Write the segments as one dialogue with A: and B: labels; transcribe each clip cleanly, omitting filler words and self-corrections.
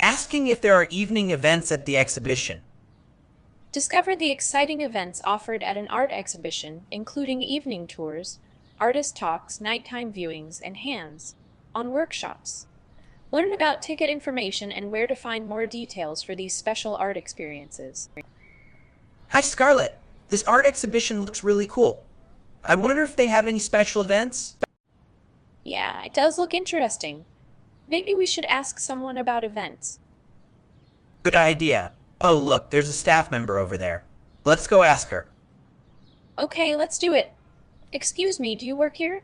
A: asking if there are evening events at the exhibition.
B: Discover the exciting events offered at an art exhibition, including evening tours, artist talks, nighttime viewings, and hands-on workshops. Learn about ticket information and where to find more details for these special art experiences.
A: Hi, Scarlett. This art exhibition looks really cool. I wonder if they have any special events?
B: Yeah, it does look interesting. Maybe we should ask someone about events.
A: Good idea. Oh, look, there's a staff member over there. Let's go ask her.
B: Okay, let's do it. Excuse me, do you work here?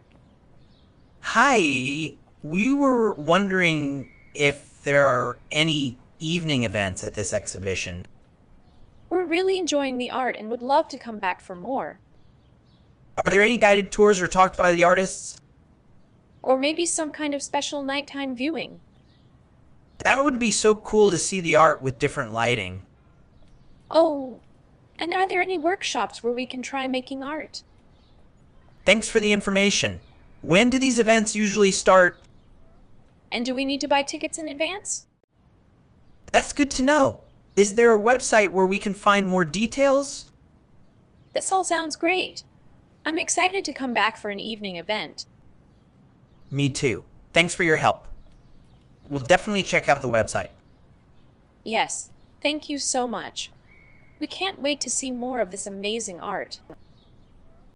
A: Hi. We were wondering if there are any evening events at this exhibition.
B: We're really enjoying the art and would love to come back for more.
A: Are there any guided tours or talks by the artists?
B: Or maybe some kind of special nighttime viewing.
A: That would be so cool to see the art with different lighting.
B: Oh, and are there any workshops where we can try making art?
A: Thanks for the information. When do these events usually start?
B: And do we need to buy tickets in advance?
A: That's good to know. Is there a website where we can find more details?
B: This all sounds great. I'm excited to come back for an evening event.
A: Me too. Thanks for your help. We'll definitely check out the website.
B: Yes, thank you so much. We can't wait to see more of this amazing art.